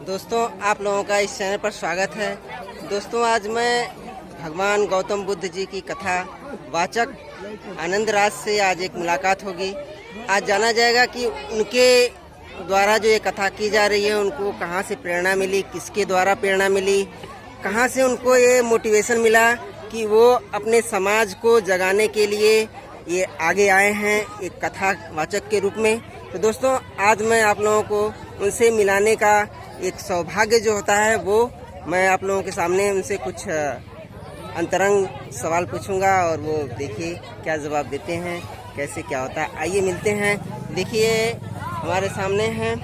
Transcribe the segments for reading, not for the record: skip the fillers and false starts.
दोस्तों, आप लोगों का इस चैनल पर स्वागत है। दोस्तों, आज मैं भगवान गौतम बुद्ध जी की कथा वाचक आनंद राज से आज एक मुलाकात होगी। आज जाना जाएगा कि उनके द्वारा जो ये कथा की जा रही है, उनको कहाँ से प्रेरणा मिली, किसके द्वारा प्रेरणा मिली, कहाँ से उनको ये मोटिवेशन मिला कि वो अपने समाज को जगाने के लिए ये आगे आए हैं एक कथा वाचक के रूप में। तो दोस्तों, आज मैं आप लोगों को उनसे मिलाने का एक सौभाग्य जो होता है, वो मैं आप लोगों के सामने उनसे कुछ अंतरंग सवाल पूछूंगा और वो देखिए क्या जवाब देते हैं, कैसे क्या होता है। आइए मिलते हैं। देखिए हमारे सामने हैं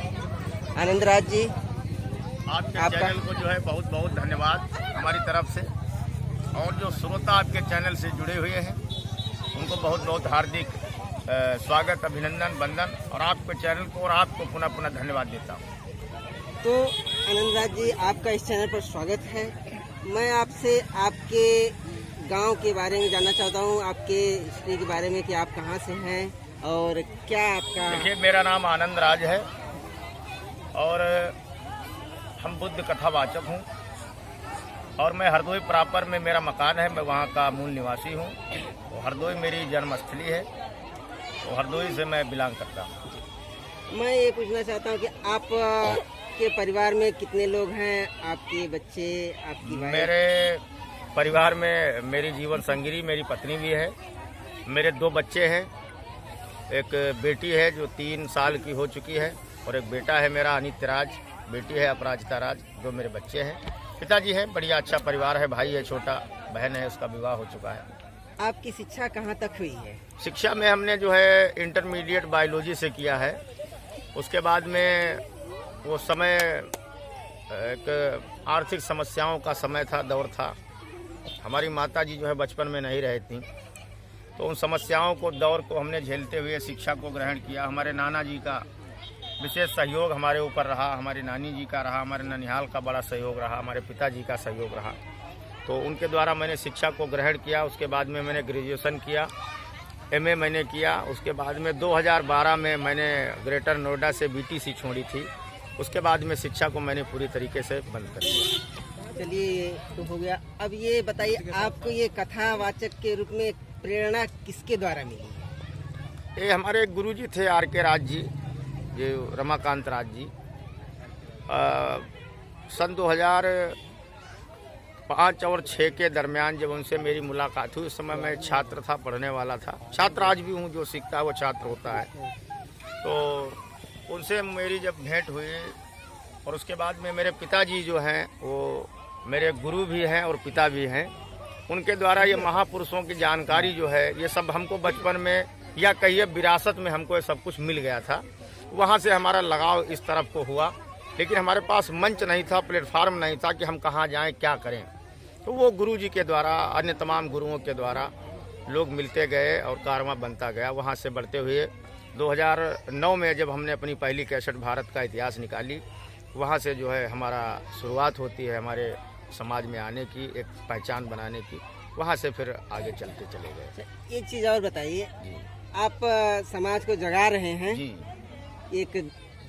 आनंद राज जी। आपके चैनल को जो है बहुत बहुत धन्यवाद हमारी तरफ से, और जो श्रोता आपके चैनल से जुड़े हुए हैं उनको बहुत बहुत हार्दिक स्वागत, अभिनंदन, वंदन, और आपके चैनल को और आपको पुनः पुनः धन्यवाद देता हूँ। तो आनंद राज जी, आपका इस चैनल पर स्वागत है। मैं आपसे आपके गांव के बारे में जानना चाहता हूँ, आपके हिस्ट्री के बारे में कि आप कहाँ से हैं और क्या आपका। देखिए, मेरा नाम आनंद राज है और हम बुद्ध कथावाचक हूँ, और मैं हरदोई प्रॉपर में मेरा मकान है, मैं वहाँ का मूल निवासी हूँ। तो हरदोई मेरी जन्मस्थली है, तो हरदोई से मैं बिलोंग करता हूँ। मैं ये पूछना चाहता हूँ कि आप के परिवार में कितने लोग हैं, आपके बच्चे, आपकी वाइफ? मेरे परिवार में मेरी जीवन संगिनी मेरी पत्नी भी है, मेरे 2 बच्चे हैं। एक बेटी है जो 3 साल की हो चुकी है, और एक बेटा है मेरा अनित्य राज, बेटी है अपराजिता राज। 2 मेरे बच्चे हैं। पिताजी हैं, बढ़िया अच्छा परिवार है, भाई है छोटा, बहन है, उसका विवाह हो चुका है। आपकी शिक्षा कहाँ तक हुई है? शिक्षा में हमने जो है इंटरमीडिएट बायोलॉजी से किया है। उसके बाद में वो समय एक आर्थिक समस्याओं का समय था, दौर था। हमारी माता जी जो है बचपन में नहीं रही थी, तो उन समस्याओं को, दौर को हमने झेलते हुए शिक्षा को ग्रहण किया। हमारे नाना जी का विशेष सहयोग हमारे ऊपर रहा, हमारी नानी जी का रहा, हमारे ननिहाल का बड़ा सहयोग रहा, हमारे पिताजी का सहयोग रहा। तो उनके द्वारा मैंने शिक्षा को ग्रहण किया। उसके बाद में मैंने ग्रेजुएशन किया, MA मैंने किया। उसके बाद में 2012 में मैंने ग्रेटर नोएडा से BTC छोड़ी थी। उसके बाद में शिक्षा को मैंने पूरी तरीके से बंद कर दिया। चलिए, ये तो हो गया। अब ये बताइए, आपको ये कथावाचक के रूप में प्रेरणा किसके द्वारा मिली है? ये हमारे गुरुजी थे RK राज जी, जो रमाकांत राज जी। सन 2005 और 6 के दरमियान जब उनसे मेरी मुलाकात हुई, उस समय मैं छात्र था, पढ़ने वाला था। छात्र आज भी हूँ, जो सीखता है वो छात्र होता है। तो उनसे मेरी जब भेंट हुई, और उसके बाद में मेरे पिताजी जो हैं वो मेरे गुरु भी हैं और पिता भी हैं। उनके द्वारा ये महापुरुषों की जानकारी जो है, ये सब हमको बचपन में, या कहिए विरासत में, हमको ये सब कुछ मिल गया था। वहाँ से हमारा लगाव इस तरफ को हुआ, लेकिन हमारे पास मंच नहीं था, प्लेटफार्म नहीं था कि हम कहाँ जाएं, क्या करें। तो वो गुरु जी के द्वारा, अन्य तमाम गुरुओं के द्वारा लोग मिलते गए और कारवां बनता गया। वहाँ से बढ़ते हुए 2009 में जब हमने अपनी पहली कैसेट भारत का इतिहास निकाली, वहाँ से जो है हमारा शुरुआत होती है हमारे समाज में आने की, एक पहचान बनाने की। वहाँ से फिर आगे चलते चले गए। एक चीज़ और बताइए, आप समाज को जगा रहे हैं जी। एक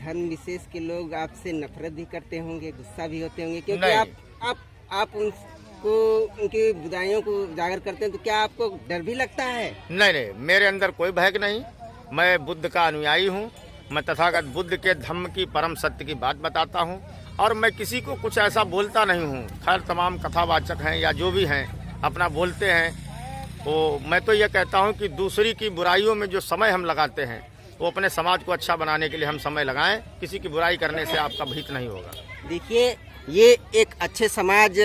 धर्म विशेष के लोग आपसे नफरत भी करते होंगे, गुस्सा भी होते होंगे, क्योंकि नहीं। आप उनको, उनकी बुराइयों को उजागर करते हैं। तो क्या आपको डर भी लगता है? नहीं, मेरे अंदर कोई भय नहीं। मैं बुद्ध का अनुयायी हूँ। मैं तथागत बुद्ध के धम्म की परम सत्य की बात बताता हूँ, और मैं किसी को कुछ ऐसा बोलता नहीं हूँ। खैर, तमाम कथावाचक हैं या जो भी हैं अपना बोलते हैं। तो मैं तो ये कहता हूँ कि दूसरी की बुराइयों में जो समय हम लगाते हैं, वो अपने समाज को अच्छा बनाने के लिए हम समय लगाएं। किसी की बुराई करने से आपका हित नहीं होगा। देखिए, ये एक अच्छे समाज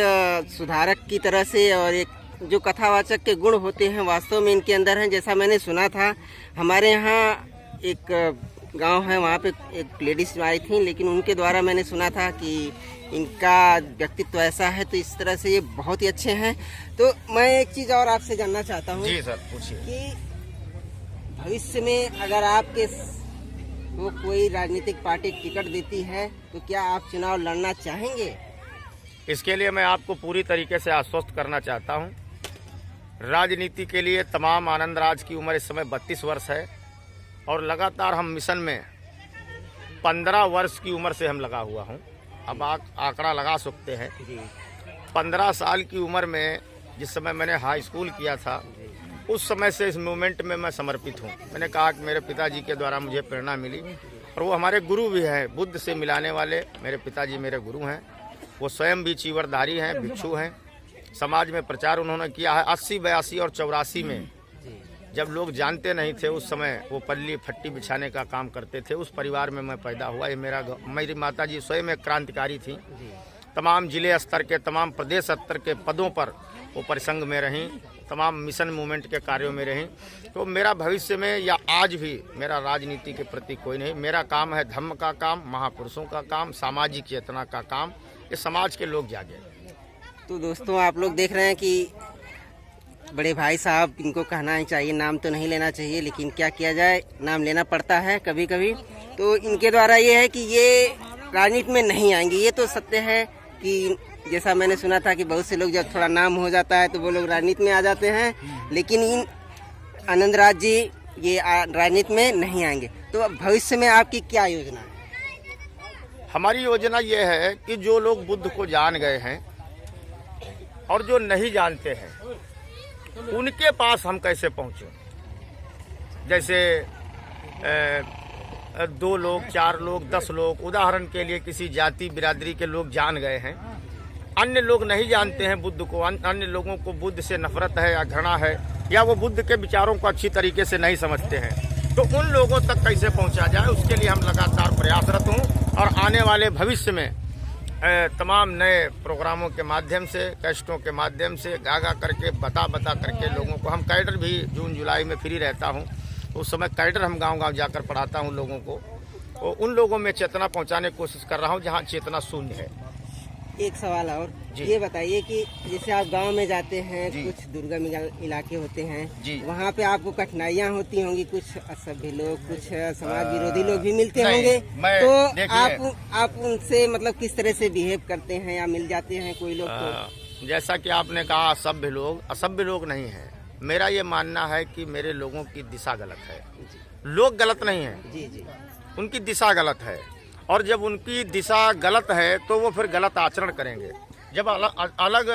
सुधारक की तरह से, और एक जो कथावाचक के गुण होते हैं वास्तव में इनके अंदर हैं। जैसा मैंने सुना था, हमारे यहाँ एक गांव है, वहाँ पे एक लेडीज आई थी, लेकिन उनके द्वारा मैंने सुना था कि इनका व्यक्तित्व ऐसा है। तो इस तरह से ये बहुत ही अच्छे हैं। तो मैं एक चीज़ और आपसे जानना चाहता हूँ। जी सर, पूछिए। कि भविष्य में अगर आपके वो कोई राजनीतिक पार्टी टिकट देती है, तो क्या आप चुनाव लड़ना चाहेंगे? इसके लिए मैं आपको पूरी तरीके से आश्वस्त करना चाहता हूँ। राजनीति के लिए तमाम आनंद राज की उम्र इस समय 32 वर्ष है, और लगातार हम मिशन में 15 वर्ष की उम्र से हम लगा हुआ हूँ। अब आंकड़ा लगा सकते हैं। जी 15 साल की उम्र में जिस समय मैंने हाई स्कूल किया था, उस समय से इस मूवमेंट में मैं समर्पित हूँ। मैंने कहा कि मेरे पिताजी के द्वारा मुझे प्रेरणा मिली और वो हमारे गुरु भी हैं, बुद्ध से मिलाने वाले मेरे पिताजी मेरे गुरु हैं। वो स्वयं भी चीवरधारी हैं, भिक्षु हैं। समाज में प्रचार उन्होंने किया है। 80, 82 और 84 में जब लोग जानते नहीं थे, उस समय वो पल्ली फट्टी बिछाने का काम करते थे। उस परिवार में मैं पैदा हुआ। ये मेरी माताजी स्वयं एक क्रांतिकारी थी। तमाम जिले स्तर के, तमाम प्रदेश स्तर के पदों पर वो परिसंघ में रहीं, तमाम मिशन मूवमेंट के कार्यों में रहीं। तो मेरा भविष्य में या आज भी मेरा राजनीति के प्रति कोई नहीं। मेरा काम है धर्म का काम, महापुरुषों का काम, सामाजिक चेतना का काम। ये समाज के लोग जागे। तो दोस्तों आप लोग देख रहे हैं कि बड़े भाई साहब, इनको कहना ही चाहिए, नाम तो नहीं लेना चाहिए, लेकिन क्या किया जाए, नाम लेना पड़ता है कभी कभी। तो इनके द्वारा ये है कि ये राजनीति में नहीं आएंगे। ये तो सत्य है कि जैसा मैंने सुना था कि बहुत से लोग जब थोड़ा नाम हो जाता है तो वो लोग राजनीति में आ जाते हैं, लेकिन इन आनंदराज जी ये राजनीति में नहीं आएंगे। तो भविष्य में आपकी क्या योजना है? हमारी योजना ये है कि जो लोग बुद्ध को जान गए हैं और जो नहीं जानते हैं, उनके पास हम कैसे पहुँचें। जैसे 2 लोग, 4 लोग, 10 लोग, उदाहरण के लिए किसी जाति बिरादरी के लोग जान गए हैं, अन्य लोग नहीं जानते हैं बुद्ध को, अन्य लोगों को बुद्ध से नफरत है या घृणा है, या वो बुद्ध के विचारों को अच्छी तरीके से नहीं समझते हैं, तो उन लोगों तक कैसे पहुंचा जाए, उसके लिए हम लगातार प्रयासरत हूँ। और आने वाले भविष्य में तमाम नए प्रोग्रामों के माध्यम से, कैस्टों के माध्यम से गा करके, बता करके लोगों को, हम कैडर भी जून जुलाई में फ्री रहता हूँ, उस समय कैडर हम गांव जाकर पढ़ाता हूँ लोगों को। और उन लोगों में चेतना पहुँचाने की कोशिश कर रहा हूँ जहाँ चेतना शून्य है। एक सवाल और, ये बताइए कि जैसे आप गांव में जाते हैं, कुछ दुर्गम इलाके होते हैं, वहाँ पे आपको कठिनाइयाँ होती होंगी, कुछ असभ्य लोग, कुछ समाज विरोधी लोग भी मिलते होंगे, तो आप उनसे मतलब किस तरह से बिहेव करते हैं या मिल जाते हैं कोई लोग? तो जैसा कि आपने कहा असभ्य लोग नहीं है। मेरा ये मानना है कि मेरे लोगों की दिशा गलत है। लोग गलत नहीं है, जी, उनकी दिशा गलत है। और जब उनकी दिशा गलत है तो वो फिर गलत आचरण करेंगे। जब अलग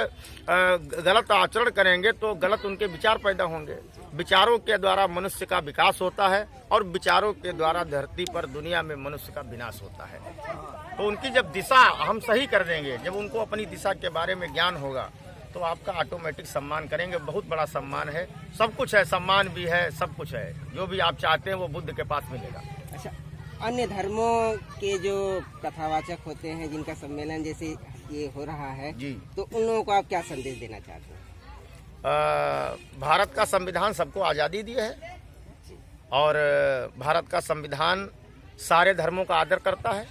गलत आचरण करेंगे तो गलत उनके विचार पैदा होंगे। विचारों के द्वारा मनुष्य का विकास होता है और विचारों के द्वारा धरती पर, दुनिया में मनुष्य का विनाश होता है। तो उनकी जब दिशा हम सही कर देंगे, जब उनको अपनी दिशा के बारे में ज्ञान होगा, तो आपका ऑटोमेटिक सम्मान करेंगे। बहुत बड़ा सम्मान है, सब कुछ है, सम्मान भी है, सब कुछ है। जो भी आप चाहते हैं वो बुद्ध के पास मिलेगा। अच्छा, अन्य धर्मों के जो कथावाचक होते हैं, जिनका सम्मेलन जैसे ये हो रहा है जी, तो उन लोगों को आप क्या संदेश देना चाहते हैं? भारत का संविधान सबको आज़ादी दी है और भारत का संविधान सारे धर्मों का आदर करता है।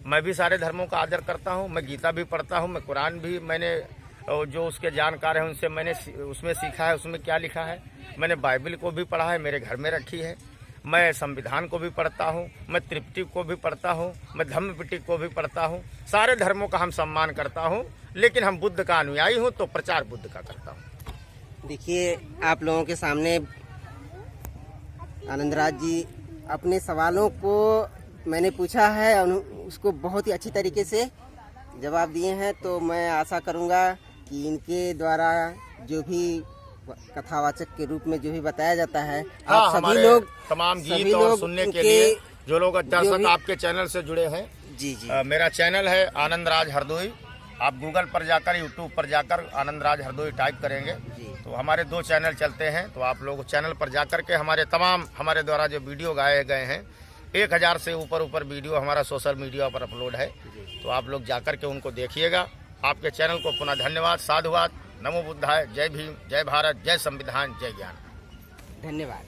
मैं भी सारे धर्मों का आदर करता हूँ। मैं गीता भी पढ़ता हूँ, मैं कुरान भी, मैंने जो उसके जानकार हैं उनसे मैंने उसमें सीखा है उसमें क्या लिखा है। मैंने बाइबल को भी पढ़ा है, मेरे घर में रखी है। मैं संविधान को भी पढ़ता हूँ, मैं त्रिपिटक को भी पढ़ता हूँ, मैं धम्म पिटक को भी पढ़ता हूँ। सारे धर्मों का हम सम्मान करता हूँ, लेकिन हम बुद्ध का अनुयायी हूँ तो प्रचार बुद्ध का करता हूँ। देखिए, आप लोगों के सामने आनंदराज जी अपने सवालों को मैंने पूछा है और उसको बहुत ही अच्छी तरीके से जवाब दिए हैं। तो मैं आशा करूँगा कि इनके द्वारा जो भी कथावाचक के रूप में जो भी बताया जाता है, आप सभी लोग, तमाम गीत और सुनने के लिए जो लोग दर्शक आपके चैनल से जुड़े हैं, जी, मेरा चैनल है आनंदराज हरदोई। आप गूगल पर जाकर, यूट्यूब पर जाकर आनंदराज हरदोई टाइप करेंगे तो हमारे 2 चैनल चलते हैं। तो आप लोग चैनल पर जाकर के हमारे द्वारा जो वीडियो गाए गए हैं, 1000 से ऊपर वीडियो हमारा सोशल मीडिया पर अपलोड है। तो आप लोग जाकर के उनको देखिएगा। आपके चैनल को पुनः धन्यवाद, साधुवाद, नमो बुद्धाय, जय भीम, जय भारत, जय संविधान, जय ज्ञान। धन्यवाद।